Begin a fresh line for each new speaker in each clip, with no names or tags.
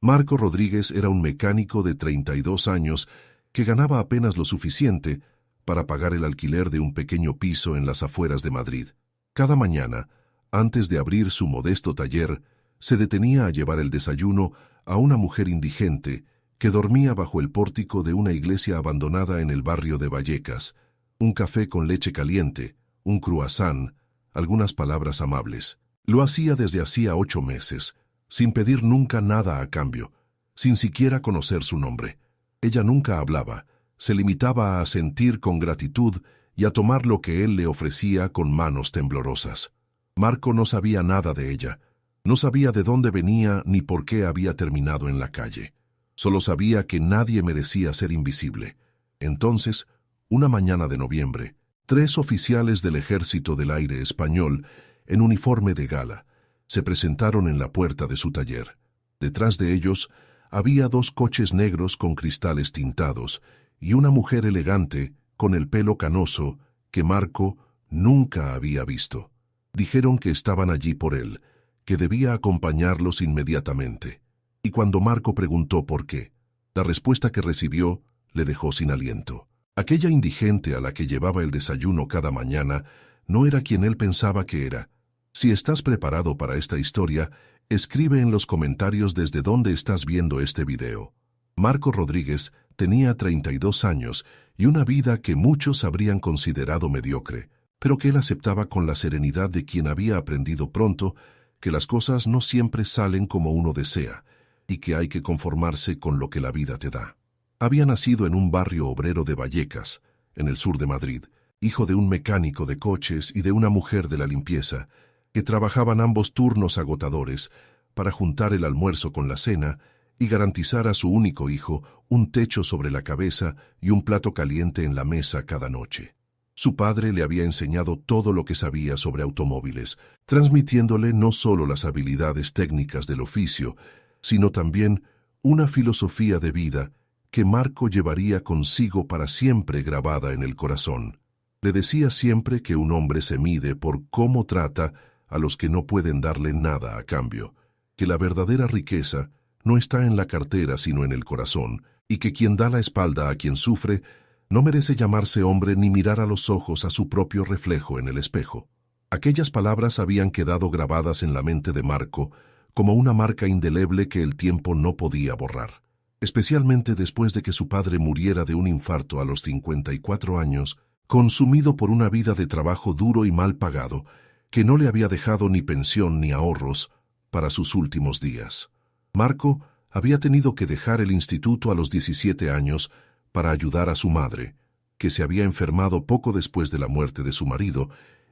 Marco Rodríguez era un mecánico de 32 años que ganaba apenas lo suficiente para pagar el alquiler de un pequeño piso en las afueras de Madrid. Cada mañana, antes de abrir su modesto taller, se detenía a llevar el desayuno a una mujer indigente que dormía bajo el pórtico de una iglesia abandonada en el barrio de Vallecas, un café con leche caliente, un croissant, algunas palabras amables. Lo hacía desde hacía 8 meses, sin pedir nunca nada a cambio, sin siquiera conocer su nombre. Ella nunca hablaba, se limitaba a sentir con gratitud y a tomar lo que él le ofrecía con manos temblorosas. Marco no sabía nada de ella, no sabía de dónde venía ni por qué había terminado en la calle. Solo sabía que nadie merecía ser invisible. Entonces, una mañana de noviembre, 3 oficiales del Ejército del Aire español, en uniforme de gala, se presentaron en la puerta de su taller. Detrás de ellos había 2 coches negros con cristales tintados y una mujer elegante con el pelo canoso que Marco nunca había visto. Dijeron que estaban allí por él, que debía acompañarlos inmediatamente. Y cuando Marco preguntó por qué, la respuesta que recibió le dejó sin aliento. Aquella indigente a la que llevaba el desayuno cada mañana no era quien él pensaba que era. Si estás preparado para esta historia, escribe en los comentarios desde dónde estás viendo este video. Marco Rodríguez tenía 32 años y una vida que muchos habrían considerado mediocre, pero que él aceptaba con la serenidad de quien había aprendido pronto que las cosas no siempre salen como uno desea y que hay que conformarse con lo que la vida te da. Había nacido en un barrio obrero de Vallecas, en el sur de Madrid, hijo de un mecánico de coches y de una mujer de la limpieza, que trabajaban ambos turnos agotadores para juntar el almuerzo con la cena y garantizar a su único hijo un techo sobre la cabeza y un plato caliente en la mesa cada noche. Su padre le había enseñado todo lo que sabía sobre automóviles, transmitiéndole no solo las habilidades técnicas del oficio, sino también una filosofía de vida que Marco llevaría consigo para siempre grabada en el corazón. Le decía siempre que un hombre se mide por cómo trata a los que no pueden darle nada a cambio, que la verdadera riqueza no está en la cartera sino en el corazón, y que quien da la espalda a quien sufre no merece llamarse hombre ni mirar a los ojos a su propio reflejo en el espejo. Aquellas palabras habían quedado grabadas en la mente de Marco como una marca indeleble que el tiempo no podía borrar, especialmente después de que su padre muriera de un infarto a los 54 años, consumido por una vida de trabajo duro y mal pagado, que no le había dejado ni pensión ni ahorros para sus últimos días. Marco había tenido que dejar el instituto a los 17 años para ayudar a su madre, que se había enfermado poco después de la muerte de su marido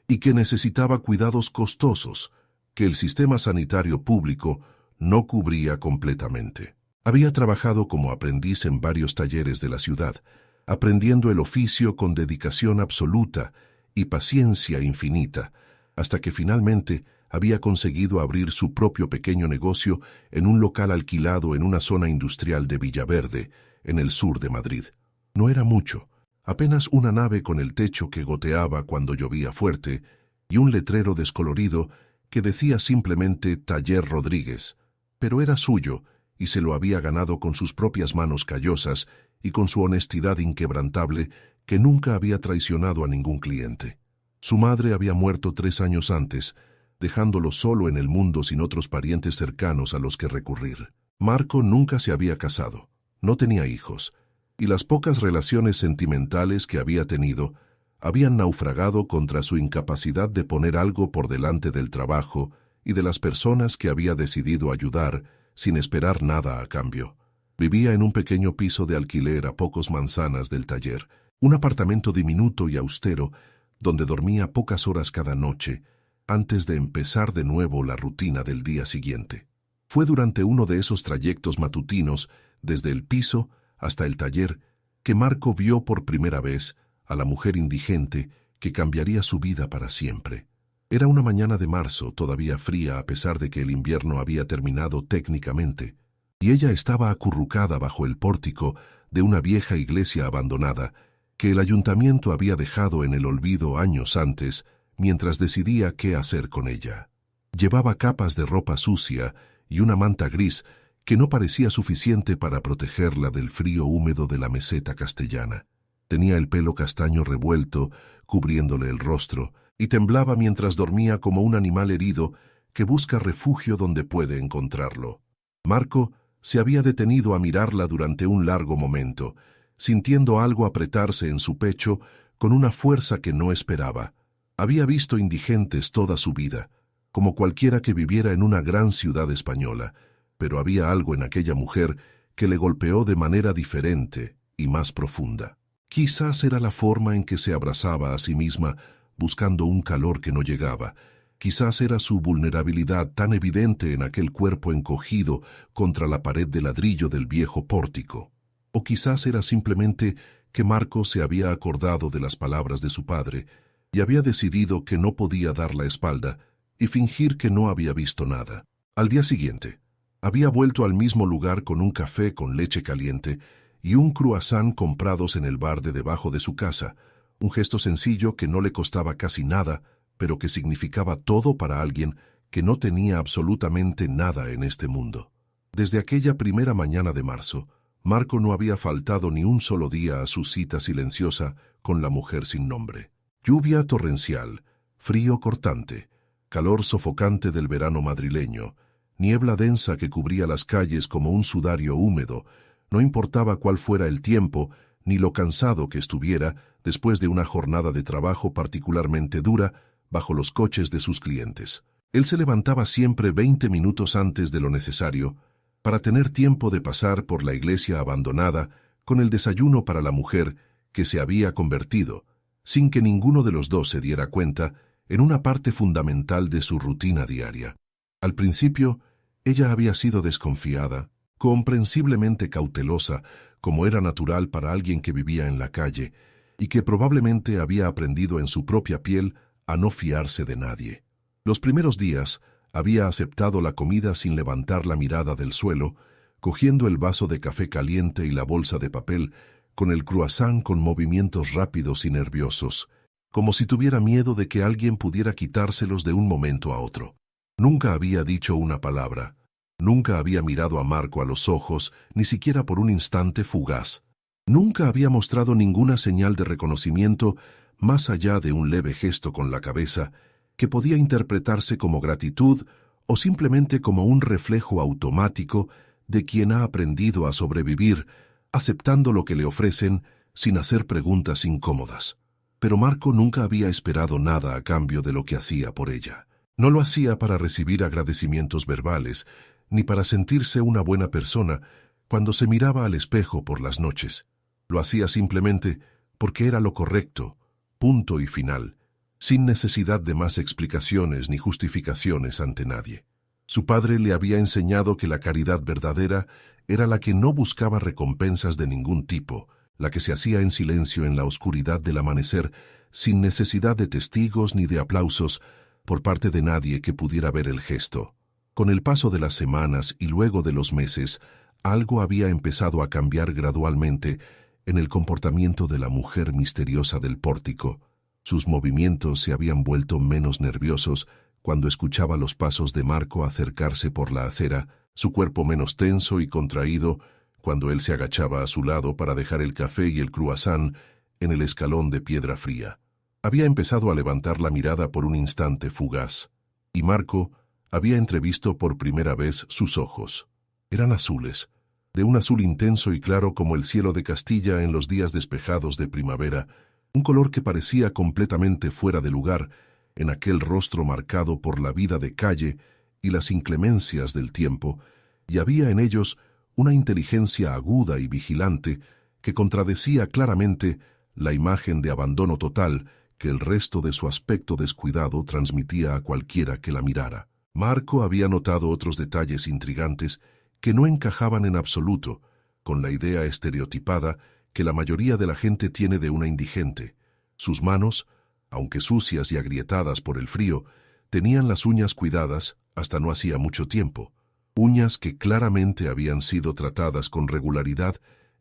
y que necesitaba cuidados costosos que el sistema sanitario público no cubría completamente. Había trabajado como aprendiz en varios talleres de la ciudad, aprendiendo el oficio con dedicación absoluta y paciencia infinita, hasta que finalmente había conseguido abrir su propio pequeño negocio en un local alquilado en una zona industrial de Villaverde, en el sur de Madrid. No era mucho, apenas una nave con el techo que goteaba cuando llovía fuerte y un letrero descolorido que decía simplemente Taller Rodríguez, pero era suyo y se lo había ganado con sus propias manos callosas y con su honestidad inquebrantable que nunca había traicionado a ningún cliente. Su madre había muerto 3 años antes, dejándolo solo en el mundo sin otros parientes cercanos a los que recurrir. Marco nunca se había casado, no tenía hijos, y las pocas relaciones sentimentales que había tenido habían naufragado contra su incapacidad de poner algo por delante del trabajo y de las personas que había decidido ayudar sin esperar nada a cambio. Vivía en un pequeño piso de alquiler a pocos manzanas del taller, un apartamento diminuto y austero donde dormía pocas horas cada noche antes de empezar de nuevo la rutina del día siguiente. Fue durante uno de esos trayectos matutinos, desde el piso hasta el taller, que Marco vio por primera vez a la mujer indigente que cambiaría su vida para siempre. Era una mañana de marzo, todavía fría a pesar de que el invierno había terminado técnicamente, y ella estaba acurrucada bajo el pórtico de una vieja iglesia abandonada que el ayuntamiento había dejado en el olvido años antes mientras decidía qué hacer con ella. Llevaba capas de ropa sucia y una manta gris que no parecía suficiente para protegerla del frío húmedo de la meseta castellana. Tenía el pelo castaño revuelto, cubriéndole el rostro, y temblaba mientras dormía como un animal herido que busca refugio donde puede encontrarlo. Marco se había detenido a mirarla durante un largo momento, sintiendo algo apretarse en su pecho con una fuerza que no esperaba. Había visto indigentes toda su vida, como cualquiera que viviera en una gran ciudad española, pero había algo en aquella mujer que le golpeó de manera diferente y más profunda. Quizás era la forma en que se abrazaba a sí misma, buscando un calor que no llegaba. Quizás era su vulnerabilidad tan evidente en aquel cuerpo encogido contra la pared de ladrillo del viejo pórtico. O quizás era simplemente que Marco se había acordado de las palabras de su padre y había decidido que no podía dar la espalda y fingir que no había visto nada. Al día siguiente, había vuelto al mismo lugar con un café con leche caliente y un croissant comprados en el bar de debajo de su casa, un gesto sencillo que no le costaba casi nada, pero que significaba todo para alguien que no tenía absolutamente nada en este mundo. Desde aquella primera mañana de marzo, Marco no había faltado ni un solo día a su cita silenciosa con la mujer sin nombre. Lluvia torrencial, frío cortante, calor sofocante del verano madrileño, niebla densa que cubría las calles como un sudario húmedo. No importaba cuál fuera el tiempo, ni lo cansado que estuviera después de una jornada de trabajo particularmente dura bajo los coches de sus clientes. Él se levantaba siempre 20 minutos antes de lo necesario para tener tiempo de pasar por la iglesia abandonada con el desayuno para la mujer que se había convertido, sin que ninguno de los dos se diera cuenta, en una parte fundamental de su rutina diaria. Al principio, ella había sido desconfiada, comprensiblemente cautelosa, como era natural para alguien que vivía en la calle, y que probablemente había aprendido en su propia piel a no fiarse de nadie. Los primeros días había aceptado la comida sin levantar la mirada del suelo, cogiendo el vaso de café caliente y la bolsa de papel, con el croissant con movimientos rápidos y nerviosos, como si tuviera miedo de que alguien pudiera quitárselos de un momento a otro. Nunca había dicho una palabra. Nunca había mirado a Marco a los ojos, ni siquiera por un instante fugaz. Nunca había mostrado ninguna señal de reconocimiento más allá de un leve gesto con la cabeza, que podía interpretarse como gratitud o simplemente como un reflejo automático de quien ha aprendido a sobrevivir, aceptando lo que le ofrecen sin hacer preguntas incómodas. Pero Marco nunca había esperado nada a cambio de lo que hacía por ella. No lo hacía para recibir agradecimientos verbales, ni para sentirse una buena persona cuando se miraba al espejo por las noches. Lo hacía simplemente porque era lo correcto, punto y final, sin necesidad de más explicaciones ni justificaciones ante nadie. Su padre le había enseñado que la caridad verdadera era la que no buscaba recompensas de ningún tipo, la que se hacía en silencio en la oscuridad del amanecer, sin necesidad de testigos ni de aplausos por parte de nadie que pudiera ver el gesto. Con el paso de las semanas y luego de los meses, algo había empezado a cambiar gradualmente en el comportamiento de la mujer misteriosa del pórtico. Sus movimientos se habían vuelto menos nerviosos cuando escuchaba los pasos de Marco acercarse por la acera, su cuerpo menos tenso y contraído cuando él se agachaba a su lado para dejar el café y el croissant en el escalón de piedra fría. Había empezado a levantar la mirada por un instante fugaz, y Marco había entrevisto por primera vez sus ojos. Eran azules, de un azul intenso y claro como el cielo de Castilla en los días despejados de primavera, un color que parecía completamente fuera de lugar en aquel rostro marcado por la vida de calle y las inclemencias del tiempo, y había en ellos una inteligencia aguda y vigilante que contradecía claramente la imagen de abandono total que el resto de su aspecto descuidado transmitía a cualquiera que la mirara. Marco había notado otros detalles intrigantes que no encajaban en absoluto con la idea estereotipada que la mayoría de la gente tiene de una indigente. Sus manos, aunque sucias y agrietadas por el frío, tenían las uñas cuidadas hasta no hacía mucho tiempo, uñas que claramente habían sido tratadas con regularidad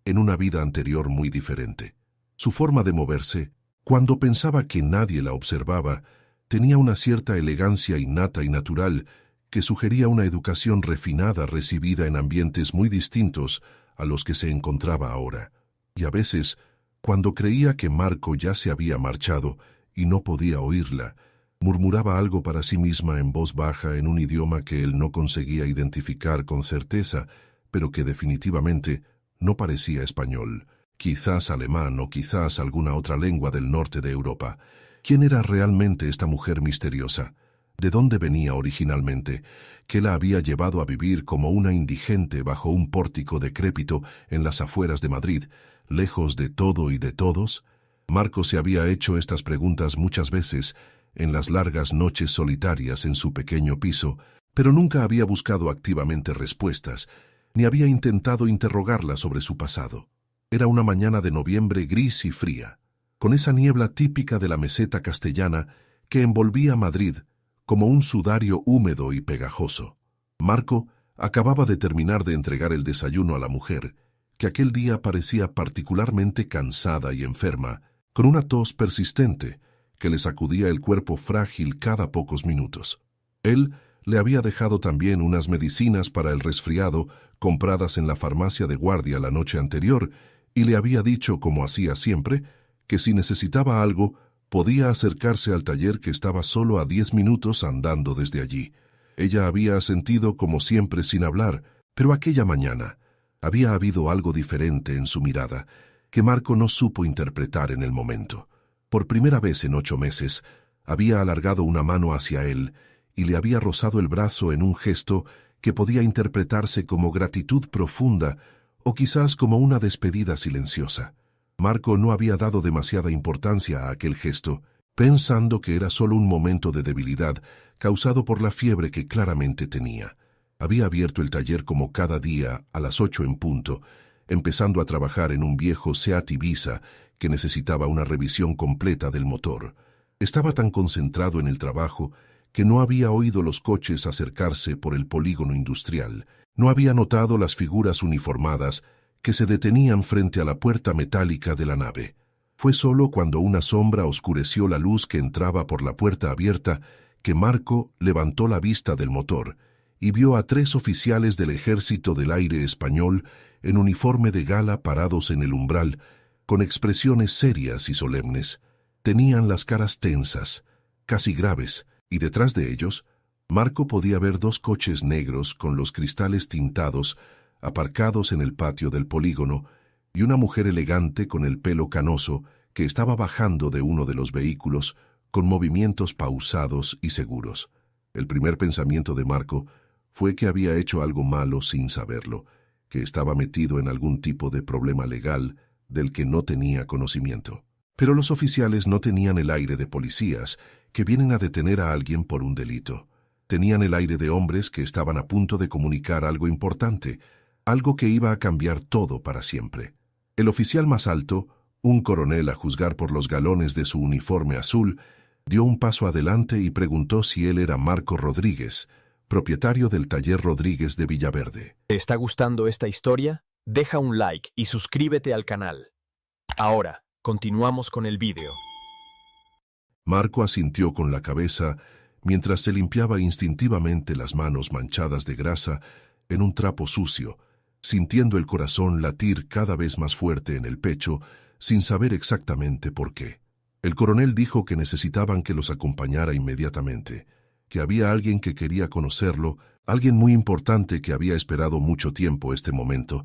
en una vida anterior muy diferente. Su forma de moverse, cuando pensaba que nadie la observaba, tenía una cierta elegancia innata y natural que sugería una educación refinada recibida en ambientes muy distintos a los que se encontraba ahora. Y a veces, cuando creía que Marco ya se había marchado y no podía oírla, murmuraba algo para sí misma en voz baja en un idioma que él no conseguía identificar con certeza, pero que definitivamente no parecía español, quizás alemán o quizás alguna otra lengua del norte de Europa. ¿Quién era realmente esta mujer misteriosa? ¿De dónde venía originalmente? ¿Qué la había llevado a vivir como una indigente bajo un pórtico decrépito en las afueras de Madrid, lejos de todo y de todos? Marco se había hecho estas preguntas muchas veces en las largas noches solitarias en su pequeño piso, pero nunca había buscado activamente respuestas, ni había intentado interrogarla sobre su pasado. Era una mañana de noviembre gris y fría, con esa niebla típica de la meseta castellana que envolvía Madrid como un sudario húmedo y pegajoso. Marco acababa de terminar de entregar el desayuno a la mujer, que aquel día parecía particularmente cansada y enferma, con una tos persistente que le sacudía el cuerpo frágil cada pocos minutos. Él le había dejado también unas medicinas para el resfriado compradas en la farmacia de guardia la noche anterior y le había dicho, como hacía siempre, que si necesitaba algo, podía acercarse al taller que estaba solo a 10 minutos andando desde allí. Ella había asentido como siempre sin hablar, pero aquella mañana había habido algo diferente en su mirada, que Marco no supo interpretar en el momento. Por primera vez en 8 meses, había alargado una mano hacia él y le había rozado el brazo en un gesto que podía interpretarse como gratitud profunda o quizás como una despedida silenciosa. Marco no había dado demasiada importancia a aquel gesto, pensando que era solo un momento de debilidad causado por la fiebre que claramente tenía. Había abierto el taller como cada día a las 8 en punto, empezando a trabajar en un viejo Seat Ibiza que necesitaba una revisión completa del motor. Estaba tan concentrado en el trabajo que no había oído los coches acercarse por el polígono industrial. No había notado las figuras uniformadas que se detenían frente a la puerta metálica de la nave. Fue solo cuando una sombra oscureció la luz que entraba por la puerta abierta que Marco levantó la vista del motor y vio a 3 oficiales del Ejército del Aire español en uniforme de gala parados en el umbral, con expresiones serias y solemnes. Tenían las caras tensas, casi graves, y detrás de ellos, Marco podía ver 2 coches negros con los cristales tintados aparcados en el patio del polígono, y una mujer elegante con el pelo canoso que estaba bajando de uno de los vehículos con movimientos pausados y seguros. El primer pensamiento de Marco fue que había hecho algo malo sin saberlo, que estaba metido en algún tipo de problema legal del que no tenía conocimiento. Pero los oficiales no tenían el aire de policías que vienen a detener a alguien por un delito. Tenían el aire de hombres que estaban a punto de comunicar algo importante, algo que iba a cambiar todo para siempre. El oficial más alto, un coronel a juzgar por los galones de su uniforme azul, dio un paso adelante y preguntó si él era Marco Rodríguez, propietario del taller Rodríguez de Villaverde.
¿Te está gustando esta historia? Deja un like y suscríbete al canal. Ahora, continuamos con el vídeo.
Marco asintió con la cabeza mientras se limpiaba instintivamente las manos manchadas de grasa en un trapo sucio, sintiendo el corazón latir cada vez más fuerte en el pecho, sin saber exactamente por qué. El coronel dijo que necesitaban que los acompañara inmediatamente, que había alguien que quería conocerlo, alguien muy importante que había esperado mucho tiempo este momento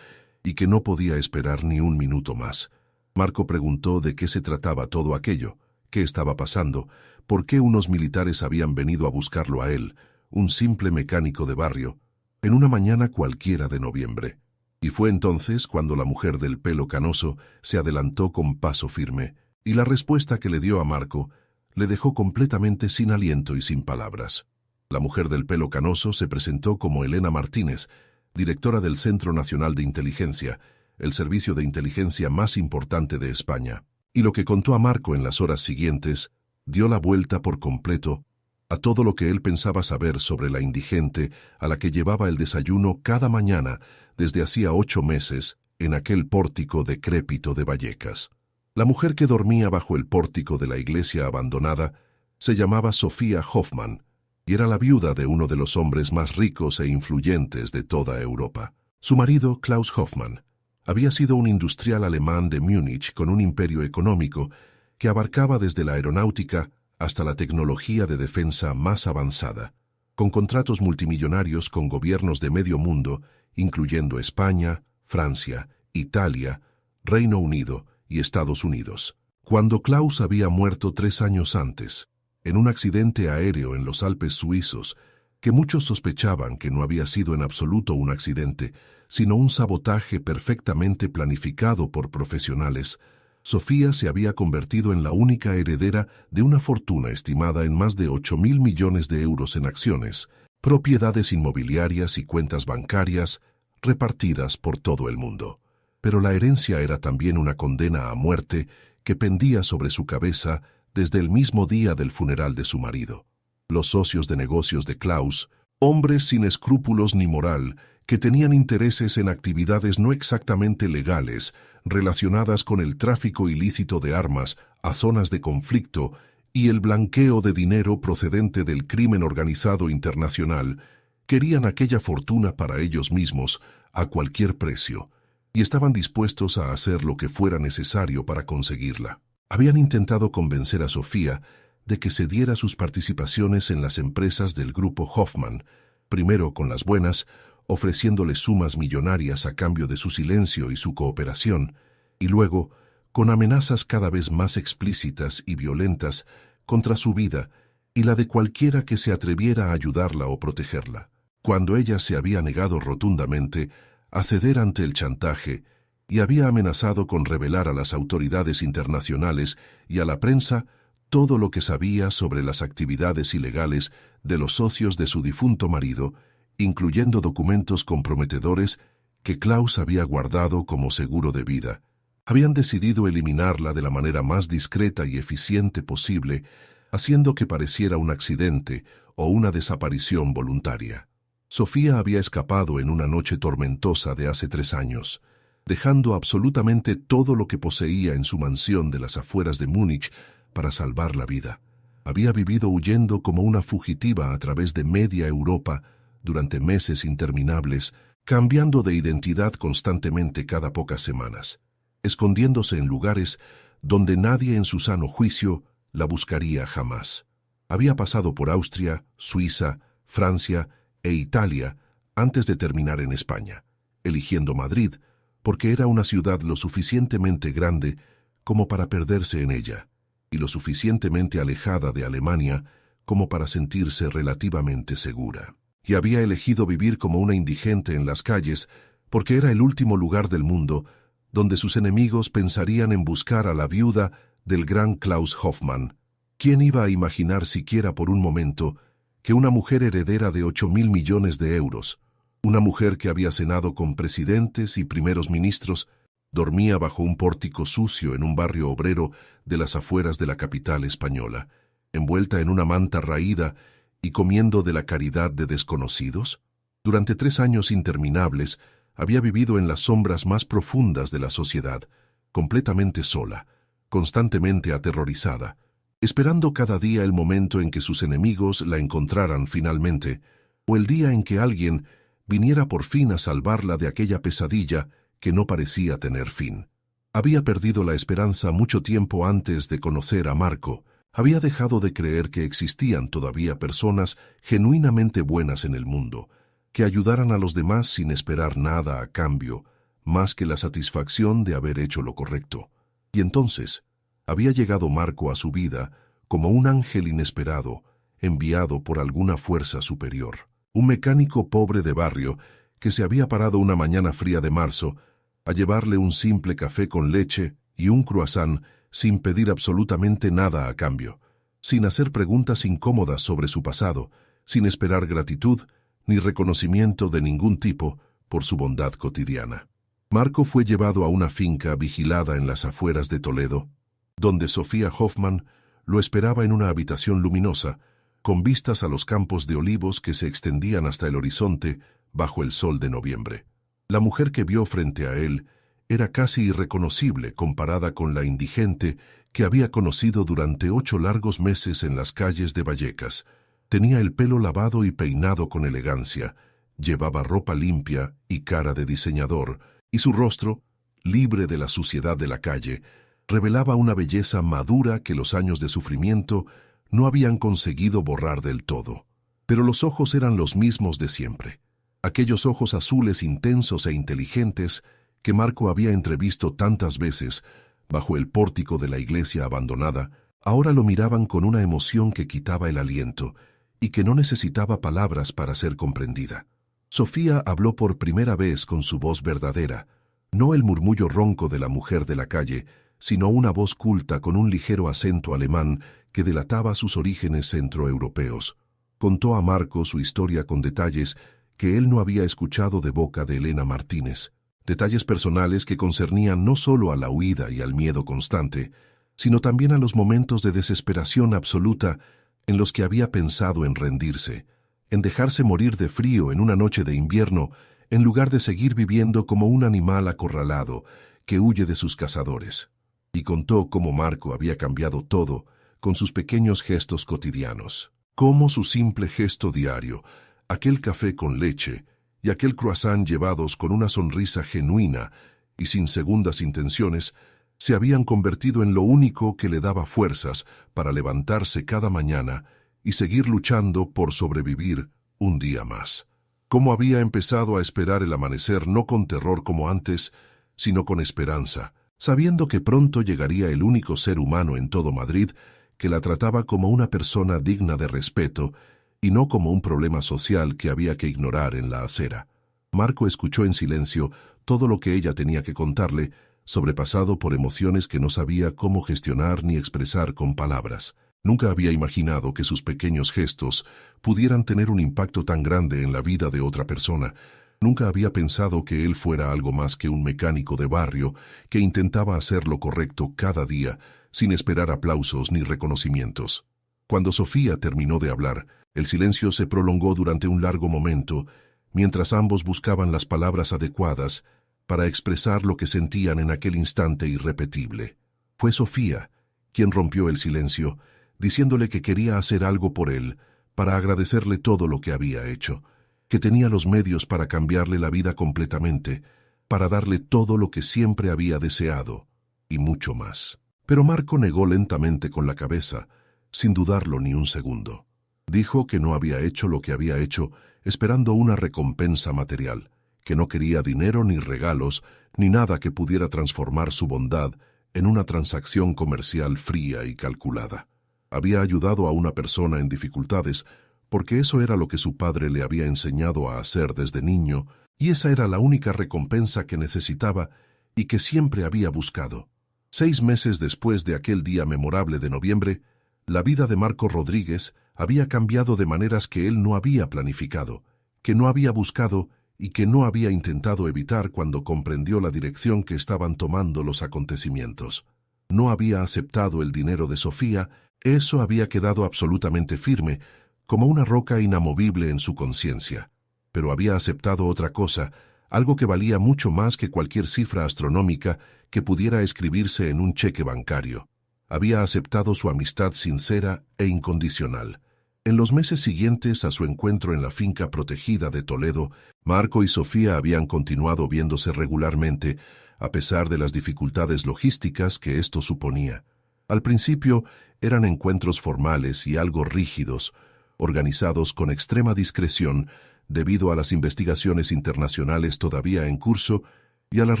y que no podía esperar ni un minuto más. Marco preguntó de qué se trataba todo aquello, qué estaba pasando, por qué unos militares habían venido a buscarlo a él, un simple mecánico de barrio, en una mañana cualquiera de noviembre. Y fue entonces cuando la mujer del pelo canoso se adelantó con paso firme, y la respuesta que le dio a Marco le dejó completamente sin aliento y sin palabras. La mujer del pelo canoso se presentó como Elena Martínez, directora del Centro Nacional de Inteligencia, el servicio de inteligencia más importante de España, y lo que contó a Marco en las horas siguientes dio la vuelta por completo a todo lo que él pensaba saber sobre la indigente a la que llevaba el desayuno cada mañana desde hacía 8 meses en aquel pórtico decrépito de Vallecas. La mujer que dormía bajo el pórtico de la iglesia abandonada se llamaba Sofía Hoffman, y era la viuda de uno de los hombres más ricos e influyentes de toda Europa. Su marido, Klaus Hoffmann, había sido un industrial alemán de Múnich con un imperio económico que abarcaba desde la aeronáutica hasta la tecnología de defensa más avanzada, con contratos multimillonarios con gobiernos de medio mundo, incluyendo España, Francia, Italia, Reino Unido y Estados Unidos. Cuando Klaus había muerto 3 años antes, en un accidente aéreo en los Alpes suizos, que muchos sospechaban que no había sido en absoluto un accidente, sino un sabotaje perfectamente planificado por profesionales, Sofía se había convertido en la única heredera de una fortuna estimada en más de 8.000 millones de euros en acciones, propiedades inmobiliarias y cuentas bancarias repartidas por todo el mundo. Pero la herencia era también una condena a muerte que pendía sobre su cabeza desde el mismo día del funeral de su marido. Los socios de negocios de Klaus, hombres sin escrúpulos ni moral, que tenían intereses en actividades no exactamente legales, relacionadas con el tráfico ilícito de armas a zonas de conflicto y el blanqueo de dinero procedente del crimen organizado internacional, querían aquella fortuna para ellos mismos a cualquier precio, y estaban dispuestos a hacer lo que fuera necesario para conseguirla. Habían intentado convencer a Sofía de que cediera sus participaciones en las empresas del grupo Hoffmann, primero con las buenas, ofreciéndole sumas millonarias a cambio de su silencio y su cooperación, y luego con amenazas cada vez más explícitas y violentas contra su vida y la de cualquiera que se atreviera a ayudarla o protegerla. Cuando ella se había negado rotundamente a ceder ante el chantaje y había amenazado con revelar a las autoridades internacionales y a la prensa todo lo que sabía sobre las actividades ilegales de los socios de su difunto marido, incluyendo documentos comprometedores que Klaus había guardado como seguro de vida. Habían decidido eliminarla de la manera más discreta y eficiente posible, haciendo que pareciera un accidente o una desaparición voluntaria. Sofía había escapado en una noche tormentosa de hace 3 años, dejando absolutamente todo lo que poseía en su mansión de las afueras de Múnich para salvar la vida. Había vivido huyendo como una fugitiva a través de media Europa durante meses interminables, cambiando de identidad constantemente cada pocas semanas, escondiéndose en lugares donde nadie en su sano juicio la buscaría jamás. Había pasado por Austria, Suiza, Francia e Italia antes de terminar en España, eligiendo Madrid porque era una ciudad lo suficientemente grande como para perderse en ella y lo suficientemente alejada de Alemania como para sentirse relativamente segura. Y había elegido vivir como una indigente en las calles porque era el último lugar del mundo donde sus enemigos pensarían en buscar a la viuda del gran Klaus Hoffmann. ¿Quién iba a imaginar siquiera por un momento que una mujer heredera de 8.000 millones de euros, una mujer que había cenado con presidentes y primeros ministros, dormía bajo un pórtico sucio en un barrio obrero de las afueras de la capital española, envuelta en una manta raída y comiendo de la caridad de desconocidos? Durante 3 años interminables había vivido en las sombras más profundas de la sociedad, completamente sola, constantemente aterrorizada, esperando cada día el momento en que sus enemigos la encontraran finalmente, o el día en que alguien viniera por fin a salvarla de aquella pesadilla que no parecía tener fin. Había perdido la esperanza mucho tiempo antes de conocer a Marco. Había dejado de creer que existían todavía personas genuinamente buenas en el mundo, que ayudaran a los demás sin esperar nada a cambio, más que la satisfacción de haber hecho lo correcto. Y entonces había llegado Marco a su vida como un ángel inesperado, enviado por alguna fuerza superior. Un mecánico pobre de barrio que se había parado una mañana fría de marzo a llevarle un simple café con leche y un croissant sin pedir absolutamente nada a cambio, sin hacer preguntas incómodas sobre su pasado, sin esperar gratitud ni reconocimiento de ningún tipo por su bondad cotidiana. Marco fue llevado a una finca vigilada en las afueras de Toledo, donde Sofía Hoffmann lo esperaba en una habitación luminosa, con vistas a los campos de olivos que se extendían hasta el horizonte bajo el sol de noviembre. La mujer que vio frente a él era casi irreconocible comparada con la indigente que había conocido durante 8 largos meses en las calles de Vallecas, Tenía el pelo lavado y peinado con elegancia, llevaba ropa limpia y cara de diseñador, y su rostro, libre de la suciedad de la calle, revelaba una belleza madura que los años de sufrimiento no habían conseguido borrar del todo. Pero los ojos eran los mismos de siempre. Aquellos ojos azules intensos e inteligentes que Marco había entrevisto tantas veces bajo el pórtico de la iglesia abandonada, ahora lo miraban con una emoción que quitaba el aliento y que no necesitaba palabras para ser comprendida. Sofía habló por primera vez con su voz verdadera, no el murmullo ronco de la mujer de la calle, sino una voz culta con un ligero acento alemán que delataba sus orígenes centroeuropeos. Contó a Marco su historia con detalles que él no había escuchado de boca de Elena Martínez, detalles personales que concernían no solo a la huida y al miedo constante, sino también a los momentos de desesperación absoluta en los que había pensado en rendirse, en dejarse morir de frío en una noche de invierno, en lugar de seguir viviendo como un animal acorralado que huye de sus cazadores. Y contó cómo Marco había cambiado todo con sus pequeños gestos cotidianos, cómo su simple gesto diario, aquel café con leche y aquel croissant llevados con una sonrisa genuina y sin segundas intenciones, se habían convertido en lo único que le daba fuerzas para levantarse cada mañana y seguir luchando por sobrevivir un día más. Cómo había empezado a esperar el amanecer no con terror como antes, sino con esperanza, sabiendo que pronto llegaría el único ser humano en todo Madrid que la trataba como una persona digna de respeto y no como un problema social que había que ignorar en la acera. Marco escuchó en silencio todo lo que ella tenía que contarle, sobrepasado por emociones que no sabía cómo gestionar ni expresar con palabras. Nunca había imaginado que sus pequeños gestos pudieran tener un impacto tan grande en la vida de otra persona. Nunca había pensado que él fuera algo más que un mecánico de barrio que intentaba hacer lo correcto cada día, sin esperar aplausos ni reconocimientos. Cuando Sofía terminó de hablar, el silencio se prolongó durante un largo momento, mientras ambos buscaban las palabras adecuadas para expresar lo que sentían en aquel instante irrepetible. Fue Sofía quien rompió el silencio, diciéndole que quería hacer algo por él, para agradecerle todo lo que había hecho, que tenía los medios para cambiarle la vida completamente, para darle todo lo que siempre había deseado, y mucho más. Pero Marco negó lentamente con la cabeza, sin dudarlo ni un segundo. Dijo que no había hecho lo que había hecho esperando una recompensa material, que no quería dinero ni regalos, ni nada que pudiera transformar su bondad en una transacción comercial fría y calculada. Había ayudado a una persona en dificultades porque eso era lo que su padre le había enseñado a hacer desde niño, y esa era la única recompensa que necesitaba y que siempre había buscado. 6 meses después de aquel día memorable de noviembre, la vida de Marco Rodríguez había cambiado de maneras que él no había planificado, que no había buscado y que no había intentado evitar cuando comprendió la dirección que estaban tomando los acontecimientos. No había aceptado el dinero de Sofía, eso había quedado absolutamente firme, como una roca inamovible en su conciencia. Pero había aceptado otra cosa, algo que valía mucho más que cualquier cifra astronómica que pudiera escribirse en un cheque bancario. Había aceptado su amistad sincera e incondicional. En los meses siguientes a su encuentro en la finca protegida de Toledo, Marco y Sofía habían continuado viéndose regularmente, a pesar de las dificultades logísticas que esto suponía. Al principio eran encuentros formales y algo rígidos, organizados con extrema discreción debido a las investigaciones internacionales todavía en curso y a las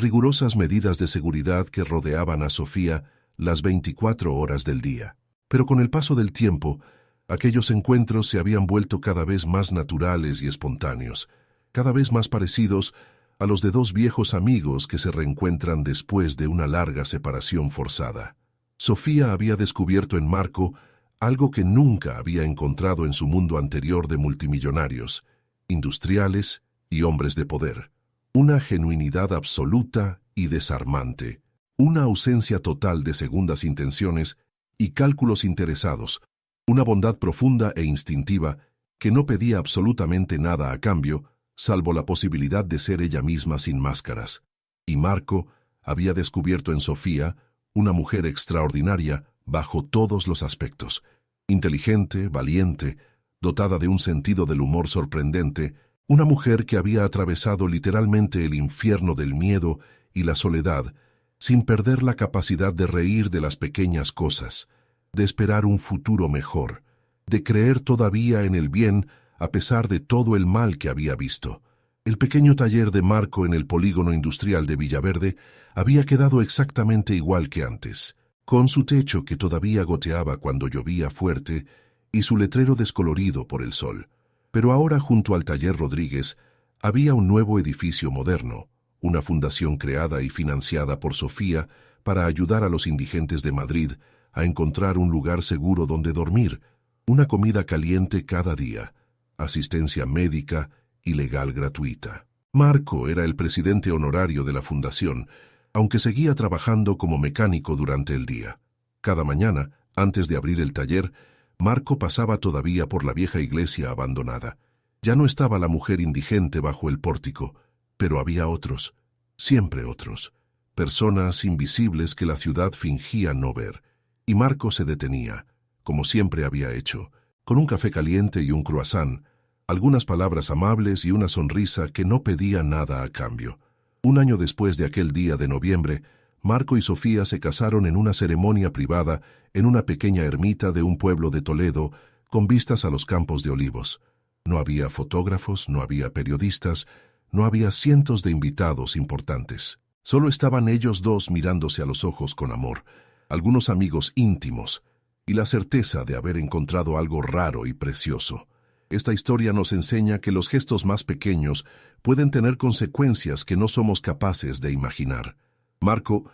rigurosas medidas de seguridad que rodeaban a Sofía las 24 horas del día. Pero con el paso del tiempo, aquellos encuentros se habían vuelto cada vez más naturales y espontáneos, cada vez más parecidos a los de dos viejos amigos que se reencuentran después de una larga separación forzada. Sofía había descubierto en Marco algo que nunca había encontrado en su mundo anterior de multimillonarios, industriales y hombres de poder. Una genuinidad absoluta y desarmante, una ausencia total de segundas intenciones y cálculos interesados, una bondad profunda e instintiva que no pedía absolutamente nada a cambio, salvo la posibilidad de ser ella misma sin máscaras. Y Marco había descubierto en Sofía una mujer extraordinaria bajo todos los aspectos, inteligente, valiente, dotada de un sentido del humor sorprendente, una mujer que había atravesado literalmente el infierno del miedo y la soledad, sin perder la capacidad de reír de las pequeñas cosas, de esperar un futuro mejor, de creer todavía en el bien a pesar de todo el mal que había visto. El pequeño taller de Marco en el polígono industrial de Villaverde había quedado exactamente igual que antes, con su techo que todavía goteaba cuando llovía fuerte y su letrero descolorido por el sol. Pero ahora, junto al taller Rodríguez, había un nuevo edificio moderno, una fundación creada y financiada por Sofía para ayudar a los indigentes de Madrid a encontrar un lugar seguro donde dormir, una comida caliente cada día, asistencia médica y legal gratuita. Marco era el presidente honorario de la fundación, aunque seguía trabajando como mecánico durante el día. Cada mañana, antes de abrir el taller, Marco pasaba todavía por la vieja iglesia abandonada. Ya no estaba la mujer indigente bajo el pórtico, pero había otros, siempre otros, personas invisibles que la ciudad fingía no ver. Y Marco se detenía, como siempre había hecho, con un café caliente y un croissant, algunas palabras amables y una sonrisa que no pedía nada a cambio. Un año después de aquel día de noviembre, Marco y Sofía se casaron en una ceremonia privada en una pequeña ermita de un pueblo de Toledo con vistas a los campos de olivos. No había fotógrafos, no había periodistas, no había cientos de invitados importantes. Solo estaban ellos dos mirándose a los ojos con amor, algunos amigos íntimos, y la certeza de haber encontrado algo raro y precioso. Esta historia nos enseña que los gestos más pequeños pueden tener consecuencias que no somos capaces de imaginar. Marco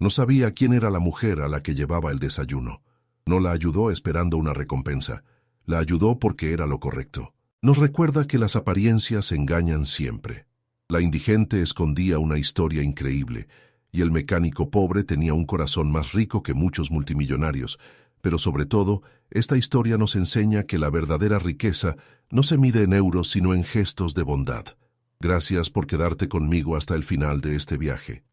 no sabía quién era la mujer a la que llevaba el desayuno. No la ayudó esperando una recompensa. La ayudó porque era lo correcto. Nos recuerda que las apariencias engañan siempre. La indigente escondía una historia increíble, y el mecánico pobre tenía un corazón más rico que muchos multimillonarios. Pero sobre todo, esta historia nos enseña que la verdadera riqueza no se mide en euros sino en gestos de bondad. Gracias por quedarte conmigo hasta el final de este viaje.